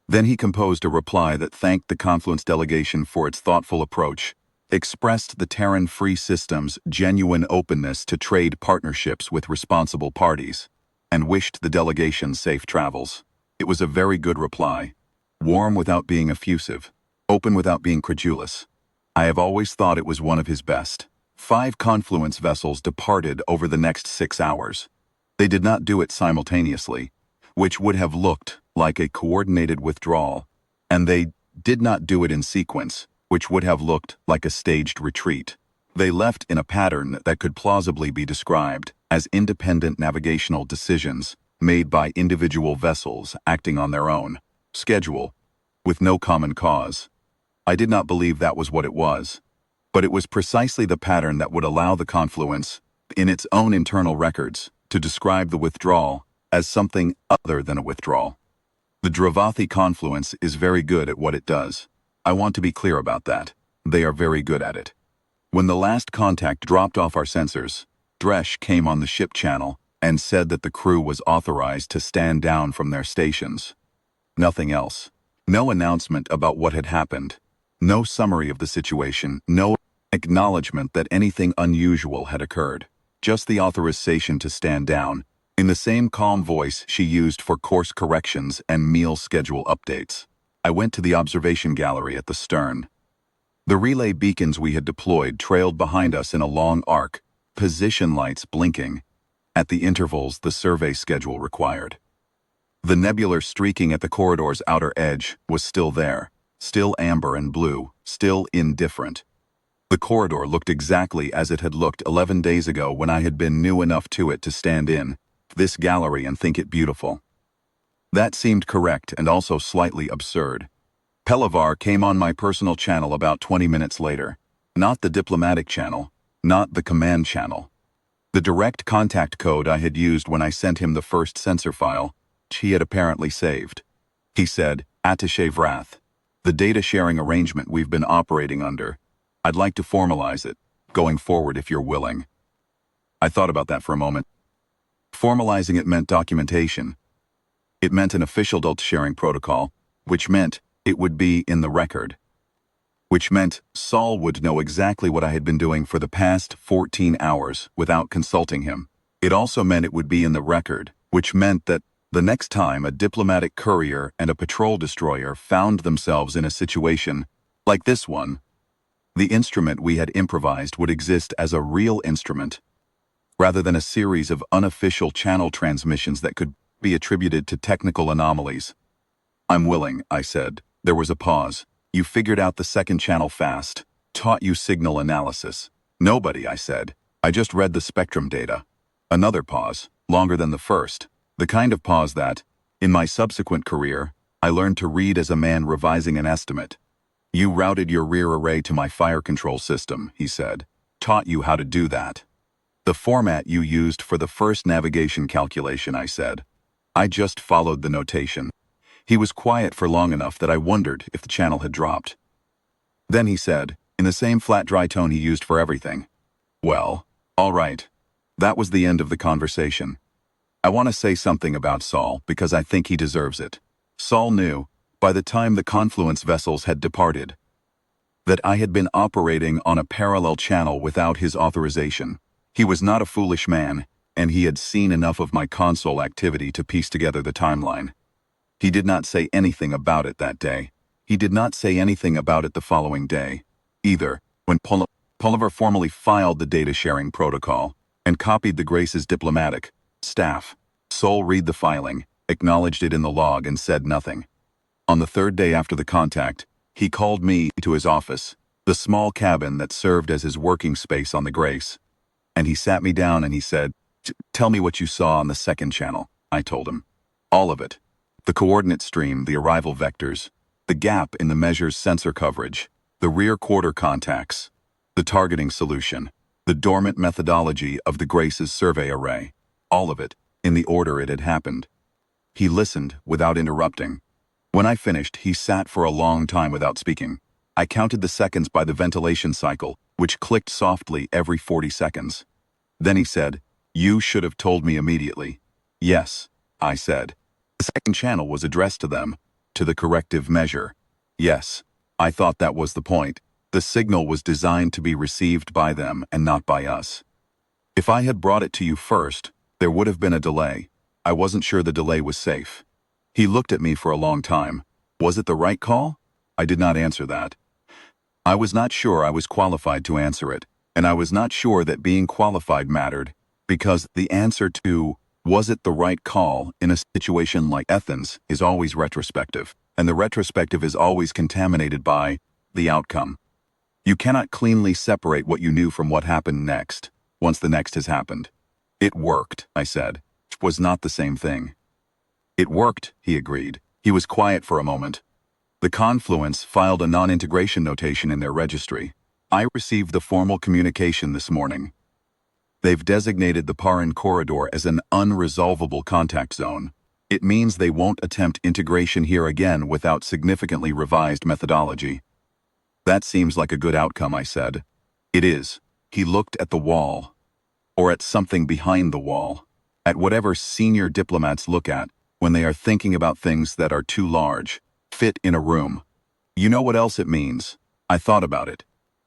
Then he composed a reply that thanked the Confluence delegation for its thoughtful approach, expressed the Terran free system's genuine openness to trade partnerships with responsible parties, and wished the delegation safe travels. It was a very good reply. Warm without being effusive, open without being credulous. I have always thought it was one of his best. 5 Confluence vessels departed over the next 6 hours. They did not do it simultaneously, which would have looked like a coordinated withdrawal, and they did not do it in sequence, which would have looked like a staged retreat. They left in a pattern that could plausibly be described as independent navigational decisions made by individual vessels acting on their own schedule, with no common cause. I did not believe that was what it was, but it was precisely the pattern that would allow the Confluence, in its own internal records, to describe the withdrawal as something other than a withdrawal. The Drevathi Confluence is very good at what it does. I want to be clear about that. They are very good at it. When the last contact dropped off our sensors, Dresh came on the ship channel and said that the crew was authorized to stand down from their stations. Nothing else. No announcement about what had happened. No summary of the situation. No acknowledgement that anything unusual had occurred. Just the authorization to stand down, in the same calm voice she used for course corrections and meal schedule updates. I went to the observation gallery at the stern. The relay beacons we had deployed trailed behind us in a long arc, position lights blinking, at the intervals the survey schedule required. The nebular streaking at the corridor's outer edge was still there, still amber and blue, still indifferent. The corridor looked exactly as it had looked 11 days ago when I had been new enough to it to stand in this gallery and think it beautiful. That seemed correct and also slightly absurd. Pelavar came on my personal channel about 20 minutes later. Not the diplomatic channel, not the command channel. The direct contact code I had used when I sent him the first sensor file, which he had apparently saved. He said, "Attaché Vrath, the data sharing arrangement we've been operating under, I'd like to formalize it, going forward if you're willing." I thought about that for a moment. Formalizing it meant documentation. It meant an official data sharing protocol, which meant it would be in the record. Which meant Saul would know exactly what I had been doing for the past 14 hours without consulting him. It also meant it would be in the record, which meant that the next time a diplomatic courier and a patrol destroyer found themselves in a situation like this one, the instrument we had improvised would exist as a real instrument, rather than a series of unofficial channel transmissions that could be attributed to technical anomalies. "I'm willing," I said. There was a pause. "You figured out the second channel fast. Taught you signal analysis." "Nobody," I said. "I just read the spectrum data." Another pause, longer than the first. The kind of pause that, in my subsequent career, I learned to read as a man revising an estimate. "You routed your rear array to my fire control system," he said. "Taught you how to do that." "The format you used for the first navigation calculation," I said. "I just followed the notation." He was quiet for long enough that I wondered if the channel had dropped. Then he said, in the same flat, dry tone he used for everything, "Well, all right." That was the end of the conversation. I want to say something about Saul because I think he deserves it. Saul knew, by the time the Confluence vessels had departed, that I had been operating on a parallel channel without his authorization. He was not a foolish man, and he had seen enough of my console activity to piece together the timeline. He did not say anything about it that day. He did not say anything about it the following day, either, when Pulliver formally filed the data-sharing protocol and copied the Grace's diplomatic staff. Sol read the filing, acknowledged it in the log, and said nothing. On the third day after the contact, he called me to his office, the small cabin that served as his working space on the Grace. And he sat me down and he said, "Tell me what you saw on the second channel." I told him. All of it. The coordinate stream, the arrival vectors, the gap in the measure's sensor coverage, the rear quarter contacts, the targeting solution, the dormant methodology of the Grace's survey array. All of it, in the order it had happened. He listened without interrupting. When I finished, he sat for a long time without speaking. I counted the seconds by the ventilation cycle, which clicked softly every 40 seconds. Then he said, "You should have told me immediately." "Yes," I said. The second channel was addressed to them, to the corrective measure. Yes, I thought that was the point. The signal was designed to be received by them and not by us. If I had brought it to you first, there would have been a delay. I wasn't sure the delay was safe. He looked at me for a long time. Was it the right call? I did not answer that. I was not sure I was qualified to answer it, and I was not sure that being qualified mattered, because the answer to "was it the right call" in a situation like Athens is always retrospective, and the retrospective is always contaminated by the outcome. You cannot cleanly separate what you knew from what happened next, once the next has happened. "It worked," I said. It was not the same thing. "It worked," he agreed. He was quiet for a moment. The Confluence filed a non-integration notation in their registry. I received the formal communication this morning. They've designated the Parrhen Corridor as an unresolvable contact zone. It means they won't attempt integration here again without significantly revised methodology. That seems like a good outcome, I said. It is. He looked at the wall. Or at something behind the wall. At whatever senior diplomats look at when they are thinking about things that are too large, fit in a room. You know what else it means? I thought about it.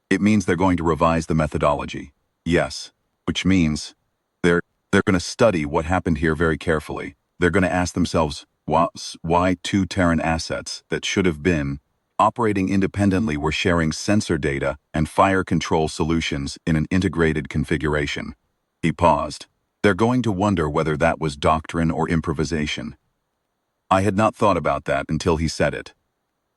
It means they're going to revise the methodology. Yes. Which means they're going to study what happened here very carefully. They're going to ask themselves, why two Terran assets that should have been operating independently were sharing sensor data and fire control solutions in an integrated configuration. He paused. They're going to wonder whether that was doctrine or improvisation. I had not thought about that until he said it.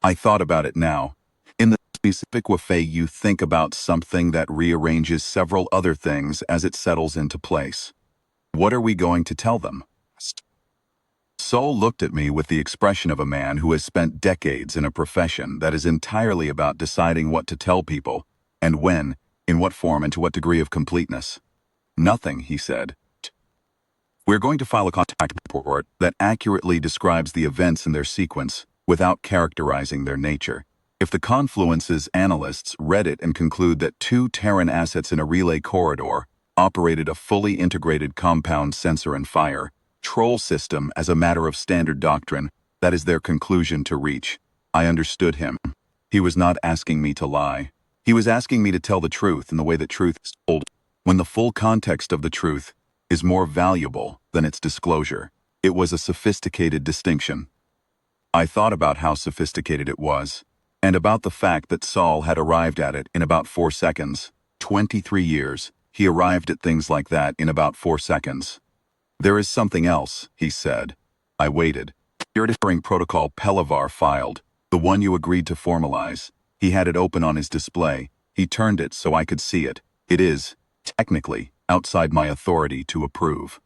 I thought about it now. In the specific way you think about something that rearranges several other things as it settles into place. What are we going to tell them? Sol looked at me with the expression of a man who has spent decades in a profession that is entirely about deciding what to tell people, and when, in what form, and to what degree of completeness. "Nothing," he said. "We're going to file a contact report that accurately describes the events in their sequence without characterizing their nature. If the Confluence's analysts read it and conclude that two Terran assets in a relay corridor operated a fully integrated compound sensor and fire control system as a matter of standard doctrine, that is their conclusion to reach." I understood him. He was not asking me to lie. He was asking me to tell the truth in the way that truth is told, when the full context of the truth is more valuable than its disclosure. It was a sophisticated distinction. I thought about how sophisticated it was, and about the fact that Sol had arrived at it in about 4 seconds. 23 years, he arrived at things like that in about 4 seconds. "There is something else," he said. I waited. "Data-sharing protocol Pelivar filed, the one you agreed to formalize." He had it open on his display. He turned it so I could see it. "It is, technically, outside my authority to approve.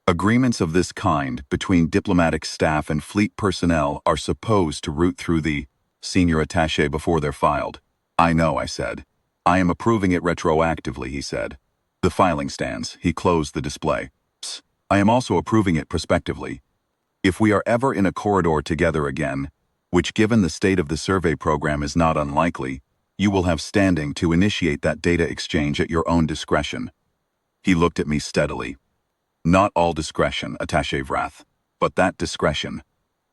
Agreements of this kind between diplomatic staff and fleet personnel are supposed to route through the senior attaché before they're filed." "I know," I said. "I am approving it retroactively," he said. "The filing stands." He closed the display. "Psst. I am also approving it prospectively. If we are ever in a corridor together again, which given the state of the survey program is not unlikely, you will have standing to initiate that data exchange at your own discretion." He looked at me steadily. "Not all discretion, Attaché Vrath, but that discretion."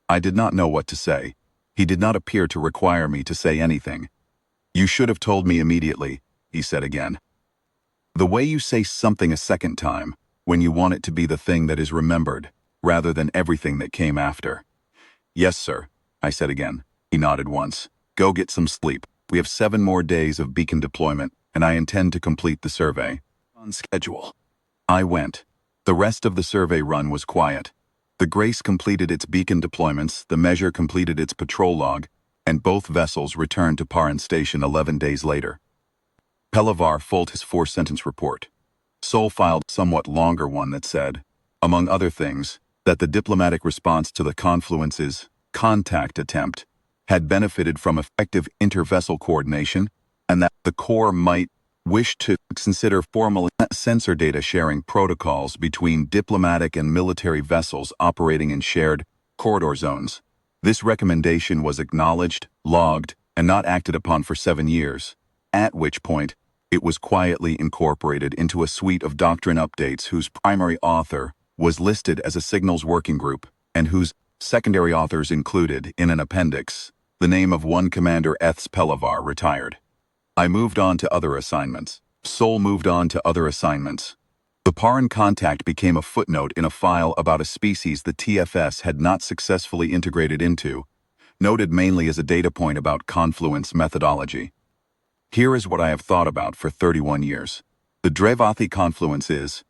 I did not know what to say. He did not appear to require me to say anything. "You should have told me immediately," he said again. The way you say something a second time, when you want it to be the thing that is remembered, rather than everything that came after. "Yes, sir," I said again. He nodded once. Go get some sleep. We have 7 more days of beacon deployment, and I intend to complete the survey. On schedule. I went. The rest of the survey run was quiet. The Grace completed its beacon deployments, the Measure completed its patrol log, and both vessels returned to Parrhen Station 11 days later. Pelavar filed his 4-sentence report. Sol filed a somewhat longer one that said, among other things, that the diplomatic response to the Confluence's contact attempt had benefited from effective inter-vessel coordination, and that the Corps might wish to consider formal sensor data sharing protocols between diplomatic and military vessels operating in shared corridor zones. This recommendation was acknowledged, logged, and not acted upon for 7 years, at which point it was quietly incorporated into a suite of doctrine updates whose primary author was listed as a signals working group, and whose secondary authors included, in an appendix, the name of one Commander Eths Pelavar, retired. I moved on to other assignments. Sol moved on to other assignments. The Parrhen contact became a footnote in a file about a species the TFS had not successfully integrated into, noted mainly as a data point about confluence methodology. Here is what I have thought about for 31 years. The Drevathi Confluence is,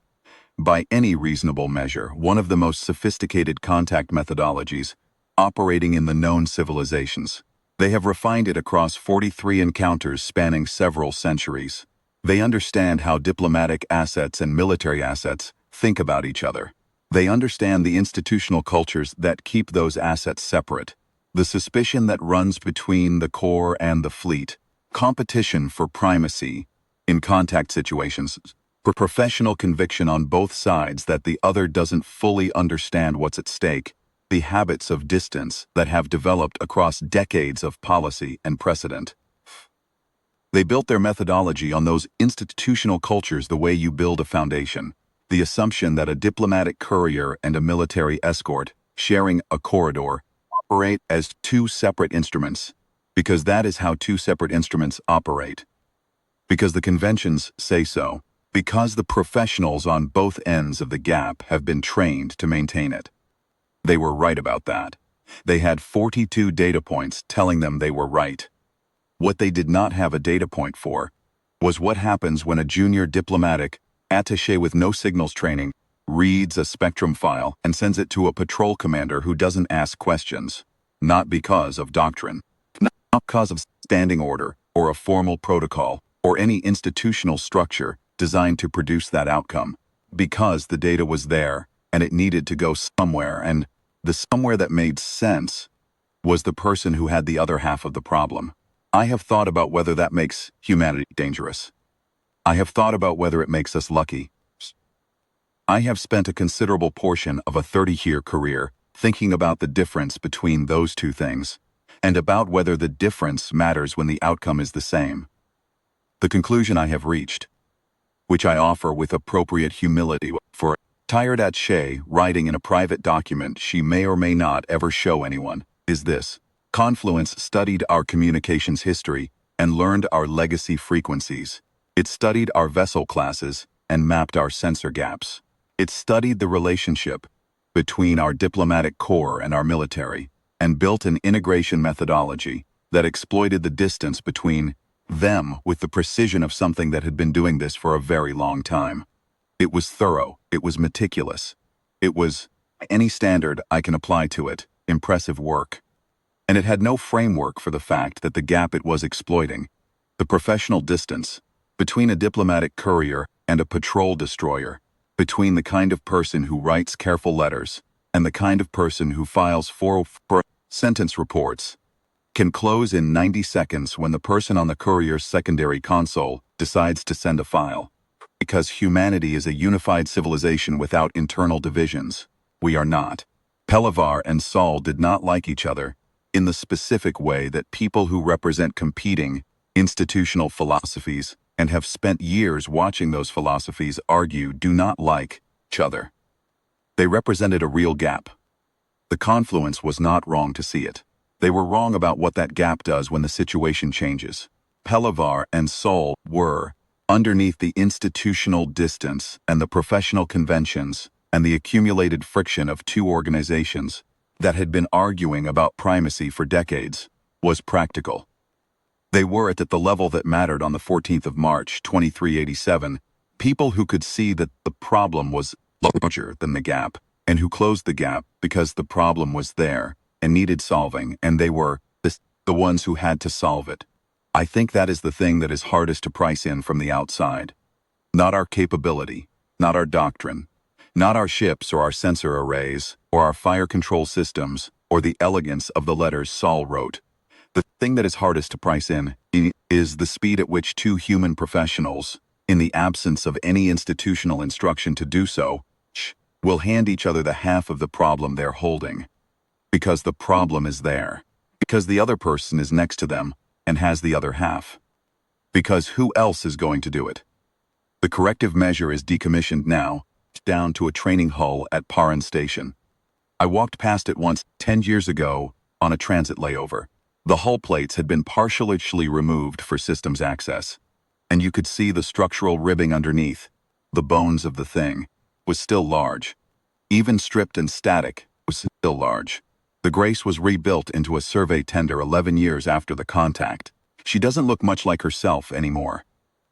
by any reasonable measure, one of the most sophisticated contact methodologies operating in the known civilizations. They have refined it across 43 encounters spanning several centuries. They understand how diplomatic assets and military assets think about each other. They understand the institutional cultures that keep those assets separate, the suspicion that runs between the Corps and the fleet, competition for primacy in contact situations, for professional conviction on both sides that the other doesn't fully understand what's at stake, the habits of distance that have developed across decades of policy and precedent. They built their methodology on those institutional cultures the way you build a foundation, the assumption that a diplomatic courier and a military escort, sharing a corridor, operate as 2 separate instruments, because that is how 2 separate instruments operate. Because the conventions say so, because the professionals on both ends of the gap have been trained to maintain it. They were right about that. They had 42 data points telling them they were right. What they did not have a data point for was what happens when a junior diplomatic attaché with no signals training reads a spectrum file and sends it to a patrol commander who doesn't ask questions, not because of doctrine, not because of standing order or a formal protocol or any institutional structure designed to produce that outcome, because the data was there and it needed to go somewhere, and the somewhere that made sense was the person who had the other half of the problem. I have thought about whether that makes humanity dangerous. I have thought about whether it makes us lucky. I have spent a considerable portion of a 30-year career thinking about the difference between those two things, and about whether the difference matters when the outcome is the same. The conclusion I have reached, which I offer with appropriate humility for a tired attaché writing in a private document she may or may not ever show anyone, is this. Confluence studied our communications history and learned our legacy frequencies. It studied our vessel classes and mapped our sensor gaps. It studied the relationship between our diplomatic corps and our military, and built an integration methodology that exploited the distance between them with the precision of something that had been doing this for a very long time. It was thorough, it was meticulous. It was, by any standard I can apply to it, impressive work. And it had no framework for the fact that the gap it was exploiting, the professional distance, between a diplomatic courier and a patrol destroyer, between the kind of person who writes careful letters and the kind of person who files 4-sentence reports, can close in 90 seconds when the person on the courier's secondary console decides to send a file. Because humanity is a unified civilization without internal divisions. We are not. Pelavar and Sol did not like each other in the specific way that people who represent competing institutional philosophies and have spent years watching those philosophies argue do not like each other. They represented a real gap. The Confluence was not wrong to see it. They were wrong about what that gap does when the situation changes. Pelavar and Sol were, underneath the institutional distance and the professional conventions and the accumulated friction of 2 organizations that had been arguing about primacy for decades, was practical. They were at the level that mattered on the 14th of March, 2387, people who could see that the problem was larger than the gap, and who closed the gap because the problem was there and needed solving, and they were the ones who had to solve it. I think that is the thing that is hardest to price in from the outside. Not our capability, not our doctrine, not our ships or our sensor arrays, or our fire control systems, or the elegance of the letters Saul wrote. The thing that is hardest to price in is the speed at which two human professionals, in the absence of any institutional instruction to do so, will hand each other the half of the problem they're holding. Because the problem is there. Because the other person is next to them and has the other half. Because who else is going to do it? The corrective measure is decommissioned now, down to a training hull at Parrhen Station. I walked past it once 10 years ago on a transit layover. The hull plates had been partially removed for systems access, and you could see the structural ribbing underneath. The bones of the thing was still large. Even stripped and static was still large. The Grace was rebuilt into a survey tender 11 years after the contact. She doesn't look much like herself anymore.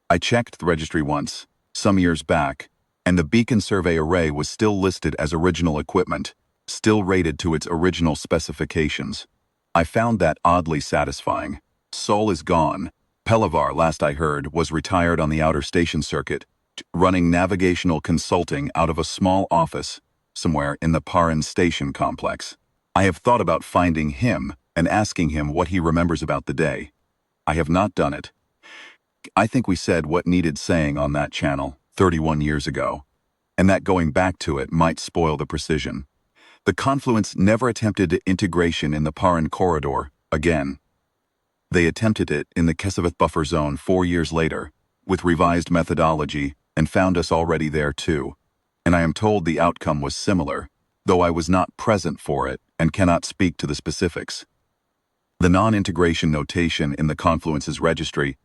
I checked the registry once, some years back, and the beacon survey array was still listed as original equipment, still rated to its original specifications. I found that oddly satisfying. Sol is gone. Pelivar, last I heard, was retired on the outer station circuit, running navigational consulting out of a small office somewhere in the Parrhen Station complex. I have thought about finding him and asking him what he remembers about the day. I have not done it. I think we said what needed saying on that channel 31 years ago, and that going back to it might spoil the precision. The Confluence never attempted integration in the Parrhen Corridor again. They attempted it in the Kesavith buffer zone 4 years later, with revised methodology, and found us already there too. And I am told the outcome was similar, though I was not present for it and cannot speak to the specifics. The non-integration notation in the Confluence's registry,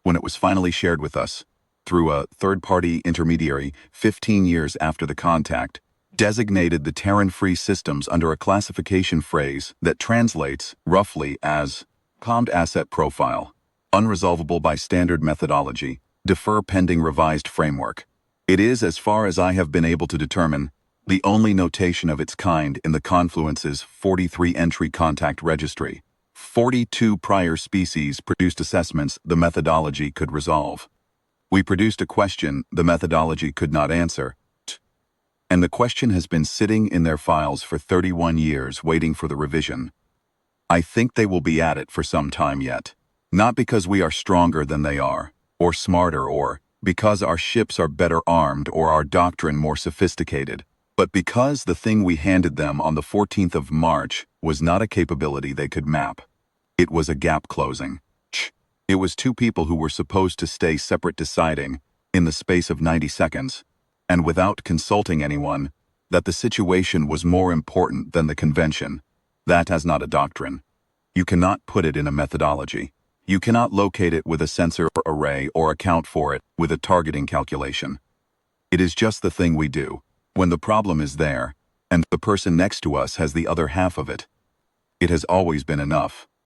when it was finally shared with us, through a third-party intermediary 15 years after the contact, designated the Terran free systems under a classification phrase that translates, roughly, as Commed Asset Profile, unresolvable by standard methodology, defer pending revised framework. It is, as far as I have been able to determine, the only notation of its kind in the Confluence's 43-entry contact registry. 42 prior species produced assessments the methodology could resolve. We produced a question the methodology could not answer, and the question has been sitting in their files for 31 years waiting for the revision. I think they will be at it for some time yet. Not because we are stronger than they are, or smarter, or because our ships are better armed or our doctrine more sophisticated, but because the thing we handed them on the 14th of March was not a capability they could map. It was a gap closing. It was two people who were supposed to stay separate deciding, in the space of 90 seconds, and without consulting anyone, that the situation was more important than the convention. That is not a doctrine. You cannot put it in a methodology. You cannot locate it with a sensor array or account for it with a targeting calculation. It is just the thing we do, when the problem is there, and the person next to us has the other half of it. It has always been enough.